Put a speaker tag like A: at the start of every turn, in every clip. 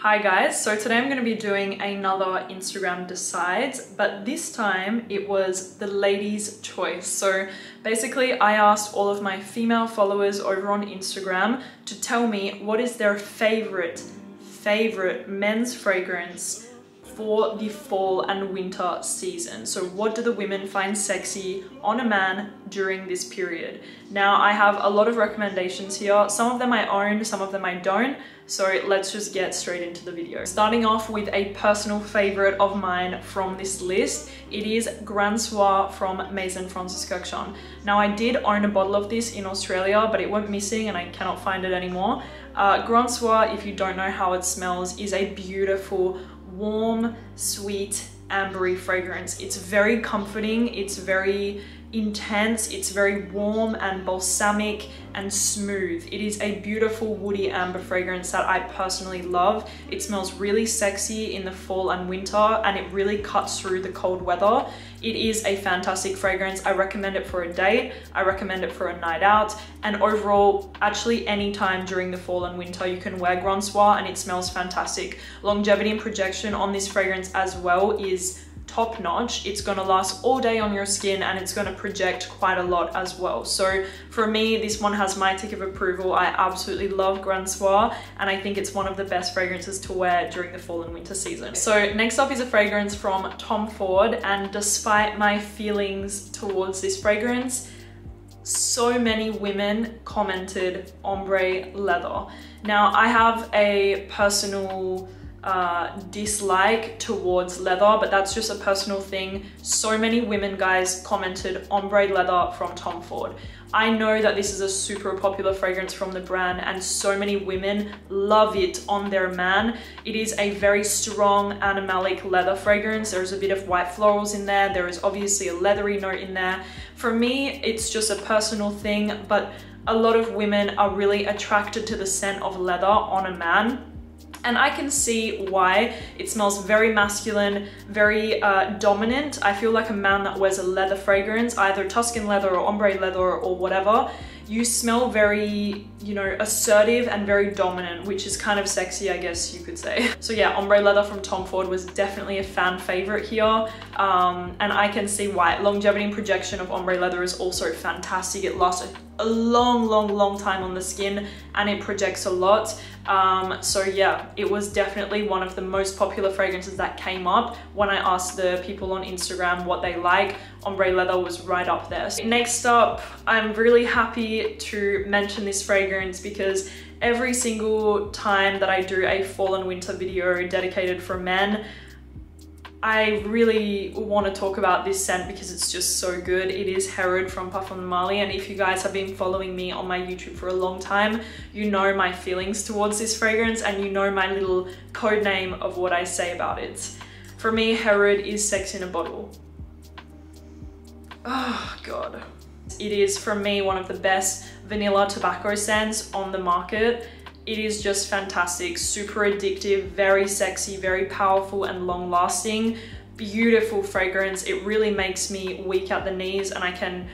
A: Hi guys, so today I'm going to be doing another Instagram Decides, but this time it was the ladies' choice. So basically I asked all of my female followers over on Instagram to tell me what is their favorite men's fragrance for the fall and winter season. So what do the women find sexy on a man during this period? Now I have a lot of recommendations here. Some of them I own, some of them I don't. So let's just get straight into the video. Starting off with a personal favorite of mine from this list, it is Gran Soir from Maison Kurkdjian. Now I did own a bottle of this in Australia, but it went missing and I cannot find it anymore. Gran Soir, if you don't know how it smells, is a beautiful, warm, sweet, ambery fragrance. It's very comforting, it's very intense, it's very warm and balsamic and smooth. It is a beautiful woody amber fragrance that I personally love. It smells really sexy in the fall and winter and it really cuts through the cold weather. It is a fantastic fragrance. I recommend it for a date, I recommend it for a night out, and overall actually any time during the fall and winter you can wear Gran Soir and it smells fantastic. Longevity and projection on this fragrance as well is top notch. It's gonna last all day on your skin and it's gonna project quite a lot as well. So for me, this one has my tick of approval. I absolutely love Gran Soir and I think it's one of the best fragrances to wear during the fall and winter season. So next up is a fragrance from Tom Ford, and despite my feelings towards this fragrance, so many women commented ombre leather. Now I have a personal dislike towards leather, but that's just a personal thing. So many women, guys, commented ombre leather from Tom Ford. I know that this is a super popular fragrance from the brand and so many women love it on their man. It is a very strong animalic leather fragrance. There's a bit of white florals in there. There is obviously a leathery note in there. For me, it's just a personal thing, but a lot of women are really attracted to the scent of leather on a man. And I can see why. It smells very masculine, very dominant. I feel like a man that wears a leather fragrance, either Tuscan leather or ombre leather or whatever, you smell very, you know, assertive and very dominant, which is kind of sexy, I guess you could say. So yeah, ombre leather from Tom Ford was definitely a fan favorite here. And I can see why. Longevity and projection of ombre leather is also fantastic. It lasts a long time on the skin and it projects a lot. So yeah, it was definitely one of the most popular fragrances that came up when I asked the people on Instagram what they like. Ombre leather was right up there. Next up, I'm really happy to mention this fragrance because every single time that I do a fall and winter video dedicated for men, I really want to talk about this scent because it's just so good. It is Herod from Parfums, and if you guys have been following me on my YouTube for a long time, you know my feelings towards this fragrance and you know my little code name of what I say about it. For me, Herod is sex in a bottle. Oh God. It is, for me, one of the best vanilla tobacco scents on the market. It is just fantastic, super addictive, very sexy, very powerful and long lasting. Beautiful fragrance. It really makes me weak at the knees, and I can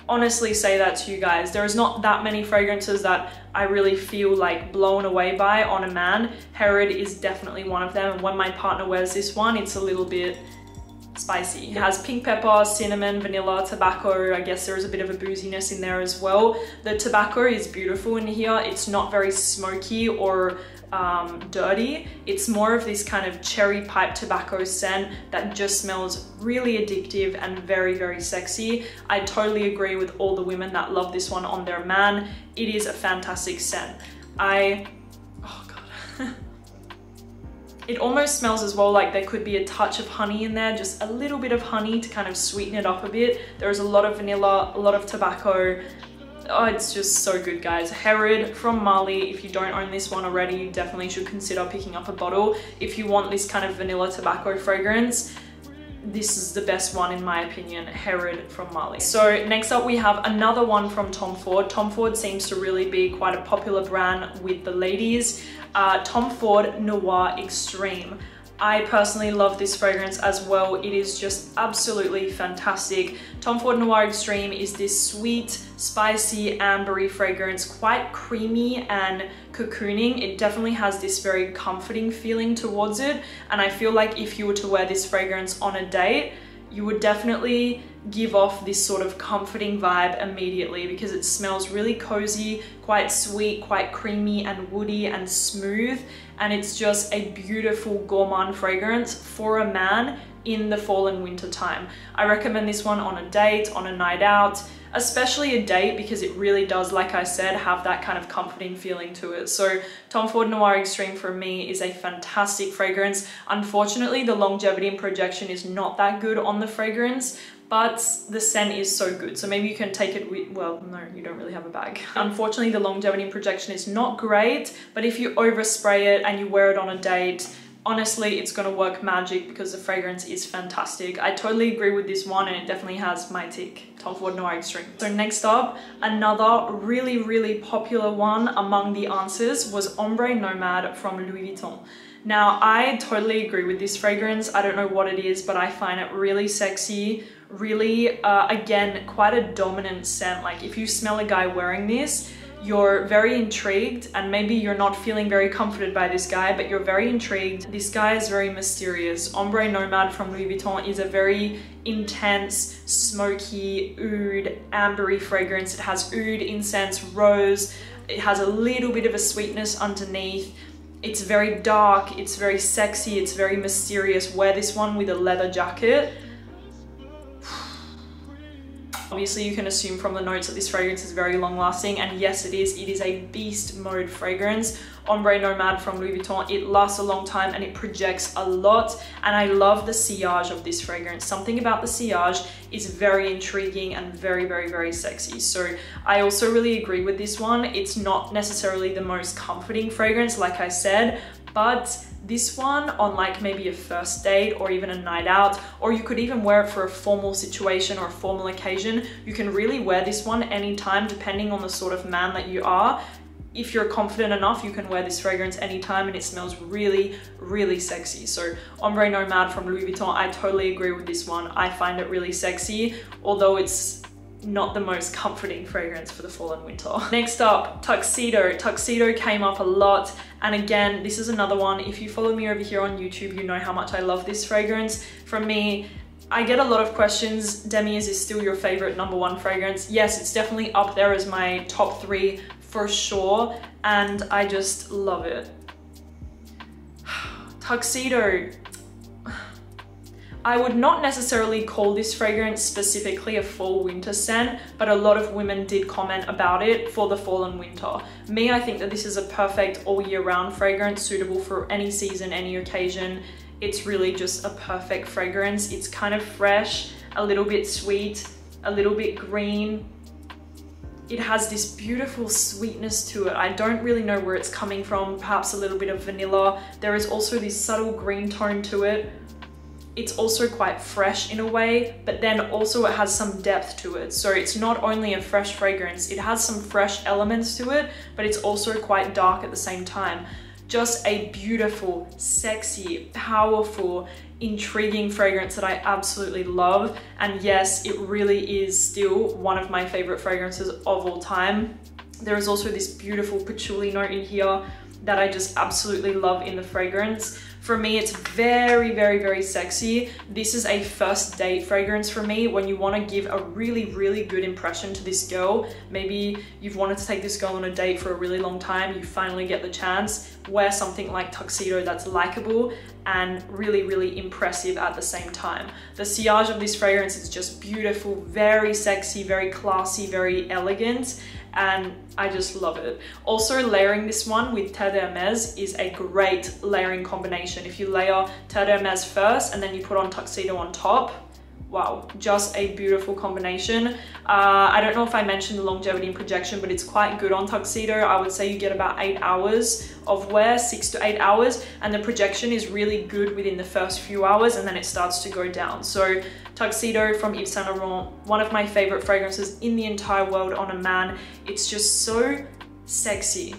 A: honestly say that to you guys. There is not that many fragrances that I really feel like blown away by on a man. Herod is definitely one of them, and when my partner wears this one, it's a little bit spicy. It has pink pepper, cinnamon, vanilla, tobacco. I guess there is a bit of a booziness in there as well. The tobacco is beautiful in here. It's not very smoky or dirty. It's more of this kind of cherry pipe tobacco scent that just smells really addictive and very sexy. I totally agree with all the women that love this one on their man. It is a fantastic scent. Oh God. It almost smells as well like there could be a touch of honey in there, just a little bit of honey to kind of sweeten it up a bit. There is a lot of vanilla, a lot of tobacco. Oh, it's just so good, guys. Herod from Mali. If you don't own this one already, you definitely should consider picking up a bottle. If you want this kind of vanilla tobacco fragrance, this is the best one in my opinion, Herod from Mali. So next up we have another one from Tom Ford. Tom Ford seems to really be quite a popular brand with the ladies. Tom Ford Noir Extreme. I personally love this fragrance as well. It is just absolutely fantastic. Tom Ford Noir Extreme is this sweet, spicy, ambery fragrance, quite creamy and cocooning. It definitely has this very comforting feeling towards it. And I feel like if you were to wear this fragrance on a date, you would definitely give off this sort of comforting vibe immediately because it smells really cozy, quite sweet, quite creamy and woody and smooth. And it's just a beautiful gourmand fragrance for a man in the fall and winter time. I recommend this one on a date, on a night out, especially a date, because it really does, like I said, have that kind of comforting feeling to it. So Tom Ford Noir Extreme for me is a fantastic fragrance. Unfortunately, the longevity and projection is not that good on the fragrance, but the scent is so good. So maybe you can take it with, well, no, you don't really have a bag. Unfortunately, the longevity and projection is not great, but if you overspray it and you wear it on a date, honestly, it's gonna work magic because the fragrance is fantastic. I totally agree with this one, and it definitely has my tick, Tom Ford Noir Extreme. So next up, another really popular one among the answers was Ombre Nomad from Louis Vuitton. Now, I totally agree with this fragrance. I don't know what it is, but I find it really sexy, really, again, quite a dominant scent. Like if you smell a guy wearing this, you're very intrigued, and maybe you're not feeling very comforted by this guy, but you're very intrigued. This guy is very mysterious. Ombre Nomad from Louis Vuitton is a very intense, smoky, oud, ambery fragrance. It has oud, incense, rose. It has a little bit of a sweetness underneath. It's very dark, it's very sexy, it's very mysterious. Wear this one with a leather jacket. Obviously, you can assume from the notes that this fragrance is very long lasting, and yes, it is. It is a beast mode fragrance. Ombre Nomad from Louis Vuitton, it lasts a long time and it projects a lot, and I love the sillage of this fragrance. Something about the sillage is very intriguing and very sexy. So I also really agree with this one. It's not necessarily the most comforting fragrance, like I said, but this one on like maybe a first date or even a night out, or you could even wear it for a formal situation or a formal occasion. You can really wear this one anytime, depending on the sort of man that you are. If you're confident enough, you can wear this fragrance anytime, and it smells really sexy. So Ombre Nomad from Louis Vuitton, I totally agree with this one. I find it really sexy, although it's not the most comforting fragrance for the fall and winter. Next up, Tuxedo. Tuxedo came up a lot, and again, this is another one. If you follow me over here on YouTube, you know how much I love this fragrance. From me, I get a lot of questions. Demi, is this still your favorite #1 fragrance? Yes, it's definitely up there as my top 3 for sure, and I just love it. Tuxedo. I would not necessarily call this fragrance specifically a fall winter scent, but a lot of women did comment about it for the fall and winter. Me, I think that this is a perfect all year round fragrance, suitable for any season, any occasion. It's really just a perfect fragrance. It's kind of fresh, a little bit sweet, a little bit green. It has this beautiful sweetness to it. I don't really know where it's coming from, perhaps a little bit of vanilla. There is also this subtle green tone to it. It's also quite fresh in a way, but then also it has some depth to it. So it's not only a fresh fragrance, it has some fresh elements to it, but it's also quite dark at the same time. Just a beautiful, sexy, powerful, intriguing fragrance that I absolutely love. And yes, it really is still one of my favorite fragrances of all time. There is also this beautiful patchouli note in here that I just absolutely love in the fragrance. For me, it's very sexy. This is a first date fragrance for me when you want to give a really good impression to this girl. Maybe you've wanted to take this girl on a date for a really long time, you finally get the chance. Wear something like Tuxedo that's likable and really impressive at the same time. The sillage of this fragrance is just beautiful, very sexy, very classy, very elegant, and I just love it. Also, layering this one with Terre d'Hermès is a great layering combination. If you layer Terre d'Hermès first and then you put on Tuxedo on top, wow, just a beautiful combination. I don't know if I mentioned the longevity and projection, but it's quite good on Tuxedo. I would say you get about 8 hours of wear, 6 to 8 hours, and the projection is really good within the first few hours, and then it starts to go down. So Tuxedo from Yves Saint Laurent, one of my favorite fragrances in the entire world on a man. It's just so sexy.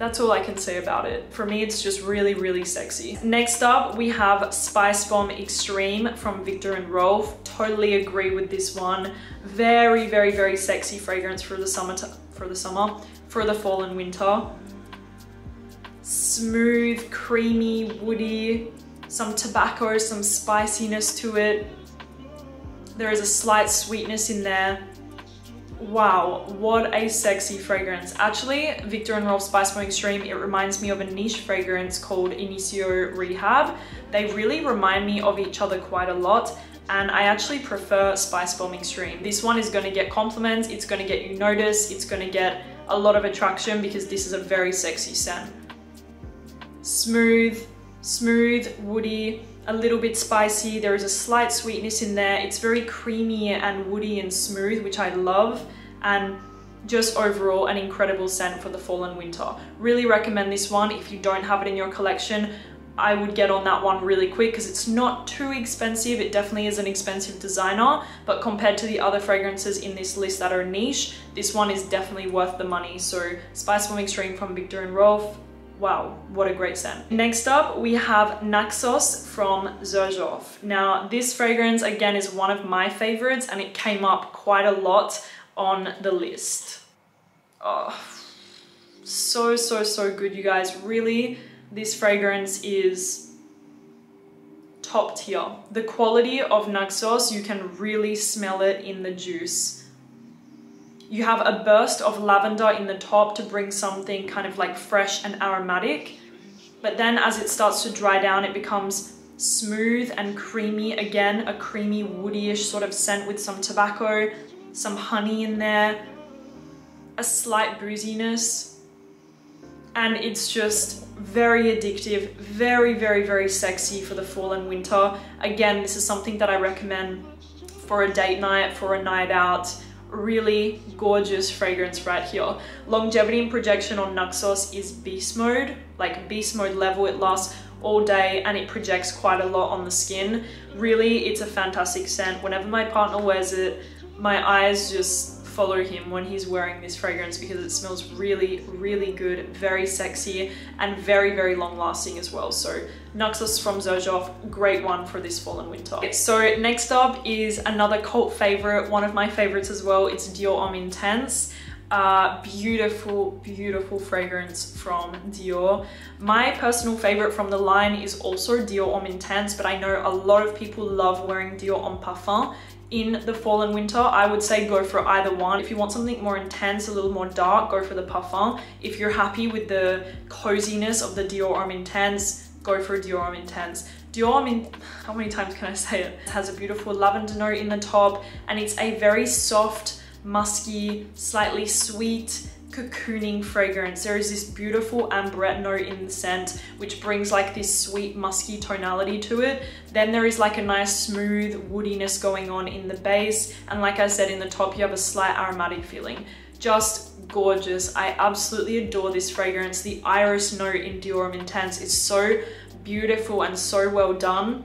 A: That's all I can say about it. For me, it's just really, really sexy. Next up, we have Spicebomb Extreme from Viktor&Rolf. Totally agree with this one. Very, very, very sexy fragrance for the summer, for the fall and winter. Smooth, creamy, woody, some tobacco, some spiciness to it. There is a slight sweetness in there. Wow, what a sexy fragrance. Actually, Viktor&Rolf Spicebomb Extreme, it reminds me of a niche fragrance called Inicio Rehab. They really remind me of each other quite a lot, and I actually prefer Spicebomb Extreme. This one is going to get compliments, it's going to get you noticed, it's going to get a lot of attraction because this is a very sexy scent. Smooth, woody, a little bit spicy. There is a slight sweetness in there. It's very creamy and woody and smooth, which I love, and just overall an incredible scent for the fall and winter. Really recommend this one. If you don't have it in your collection, I would get on that one really quick because it's not too expensive. It definitely is an expensive designer, but compared to the other fragrances in this list that are niche, this one is definitely worth the money. So Spicebomb Extreme from Viktor&Rolf. Wow, what a great scent. Next up, we have Naxos from Xerjoff. Now, this fragrance, again, is one of my favorites, and it came up quite a lot on the list. Oh, so, so, so good, you guys. Really, this fragrance is top tier. The quality of Naxos, you can really smell it in the juice. You have a burst of lavender in the top to bring something kind of like fresh and aromatic. But then as it starts to dry down, it becomes smooth and creamy. Again, a creamy, woodyish sort of scent with some tobacco, some honey in there, a slight booziness. And it's just very addictive, very, very, very sexy for the fall and winter. Again, this is something that I recommend for a date night, for a night out. Really gorgeous fragrance right here. Longevity and projection on Naxos is beast mode, like beast mode level. It lasts all day and it projects quite a lot on the skin. Really, it's a fantastic scent. Whenever my partner wears it, my eyes just follow him when he's wearing this fragrance because it smells really, really good, very sexy, and very, very long lasting as well. So Naxos from Xerjoff, great one for this fall and winter. So next up is another cult favorite, one of my favorites as well. It's Dior Um Intense. Beautiful, beautiful fragrance from Dior. My personal favorite from the line is also Dior Um Intense, but I know a lot of people love wearing Dior Um Parfum in the fall and winter. I would say go for either one. If you want something more intense, a little more dark, go for the Parfum. If you're happy with the coziness of the Dior Um Intense, go for Dior Um Intense. Dior, how many times can I say it? It has a beautiful lavender note in the top, and it's a very soft, musky, slightly sweet, cocooning fragrance. There is this beautiful ambrette note in the scent, which brings like this sweet, musky tonality to it. Then there is like a nice smooth woodiness going on in the base. And like I said, in the top, you have a slight aromatic feeling. Just gorgeous. I absolutely adore this fragrance. The iris note in Dior Um Intense is so beautiful and so well done.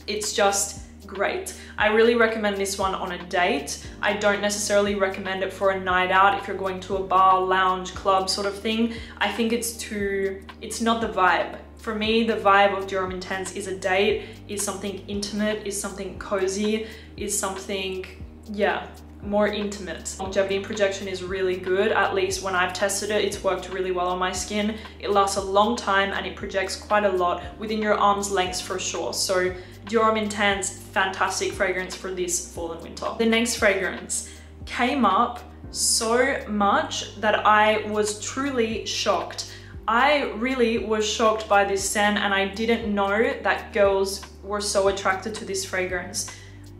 A: It's just great. I really recommend this one on a date. I don't necessarily recommend it for a night out if you're going to a bar, lounge, club sort of thing. I think it's not the vibe. For me, the vibe of Dior Um Intense is a date, is something intimate, is something cozy, is something, yeah, more intimate. Longevity and projection is really good. At least when I've tested it, it's worked really well on my skin. It lasts a long time and it projects quite a lot within your arm's length for sure. So Dior Um Intense, fantastic fragrance for this fall and winter. The next fragrance came up so much that I was truly shocked. I really was shocked by this scent, and I didn't know that girls were so attracted to this fragrance.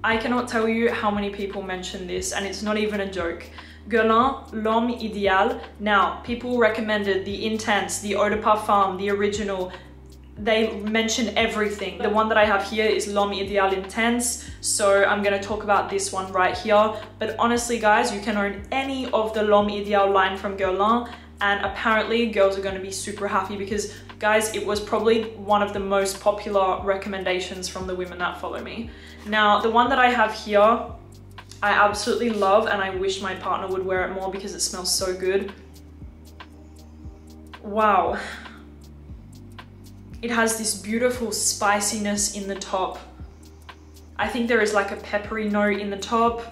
A: I cannot tell you how many people mention this, and it's not even a joke. Guerlain, L'Homme Idéal. Now, people recommended the Intense, the Eau de Parfum, the original. They mention everything. The one that I have here is L'Homme Idéal Intense, so I'm gonna talk about this one right here. But honestly, guys, you can own any of the L'Homme Idéal line from Guerlain, and apparently girls are gonna be super happy because, guys, it was probably one of the most popular recommendations from the women that follow me. Now, the one that I have here, I absolutely love, and I wish my partner would wear it more because it smells so good. Wow. It has this beautiful spiciness in the top. I think there is like a peppery note in the top.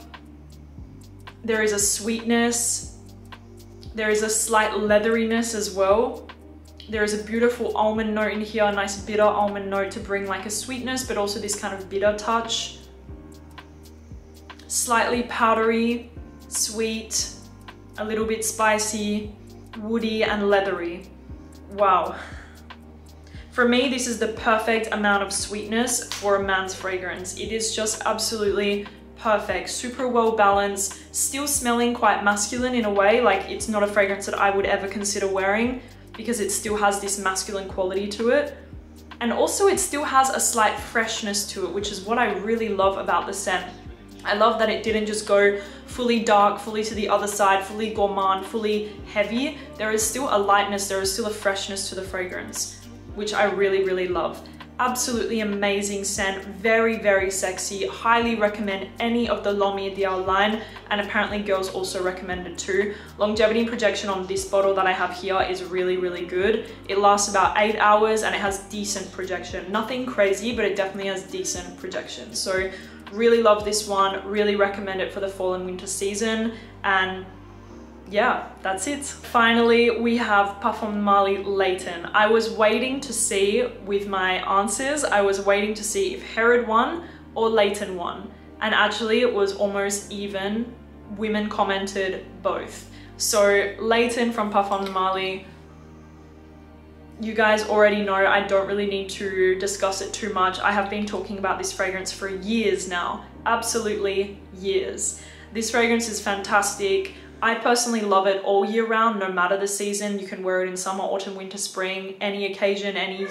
A: There is a sweetness. There is a slight leatheriness as well. There is a beautiful almond note in here, a nice bitter almond note to bring like a sweetness, but also this kind of bitter touch. Slightly powdery, sweet, a little bit spicy, woody and leathery. Wow. For me, this is the perfect amount of sweetness for a man's fragrance. It is just absolutely perfect, super well balanced, still smelling quite masculine in a way. Like, it's not a fragrance that I would ever consider wearing because it still has this masculine quality to it. And also it still has a slight freshness to it, which is what I really love about the scent. I love that it didn't just go fully dark, fully to the other side, fully gourmand, fully heavy. There is still a lightness, there is still a freshness to the fragrance, which I really, really love. Absolutely amazing scent, very, very sexy. Highly recommend any of the Lomi Dior line, and apparently girls also recommend it too. Longevity projection on this bottle that I have here is really, really good. It lasts about 8 hours and it has decent projection. Nothing crazy, but it definitely has decent projection. So really love this one, really recommend it for the fall and winter season. And yeah, that's it. Finally, we have Parfums de Layton. I was waiting to see with my answers, I was waiting to see if Herod won or Layton won. And actually it was almost even. Women commented both. So Layton from Parfums de you guys already know, I don't really need to discuss it too much. I have been talking about this fragrance for years now, absolutely years. This fragrance is fantastic. I personally love it all year round, no matter the season. You can wear it in summer, autumn, winter, spring, any occasion, any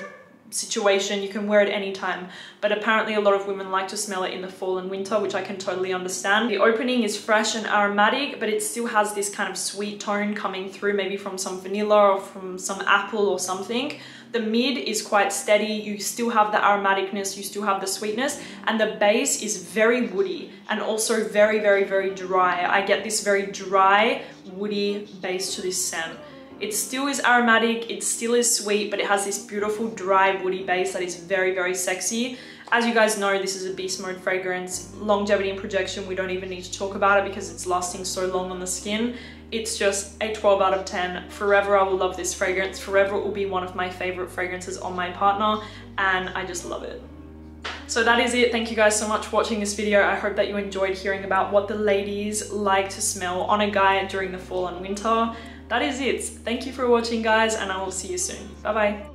A: situation, you can wear it anytime. But apparently a lot of women like to smell it in the fall and winter, which I can totally understand. The opening is fresh and aromatic, but it still has this kind of sweet tone coming through, maybe from some vanilla or from some apple or something. The mid is quite steady, you still have the aromaticness, you still have the sweetness, and the base is very woody and also very, very, very dry. I get this very dry, woody base to this scent. It still is aromatic, it still is sweet, but it has this beautiful dry woody base that is very, very sexy. As you guys know, this is a beast mode fragrance. Longevity and projection, we don't even need to talk about it because it's lasting so long on the skin. It's just a 12 out of 10. Forever I will love this fragrance. Forever it will be one of my favorite fragrances on my partner, and I just love it. So that is it. Thank you guys so much for watching this video. I hope that you enjoyed hearing about what the ladies like to smell on a guy during the fall and winter. That is it. Thank you for watching, guys, and I will see you soon. Bye bye.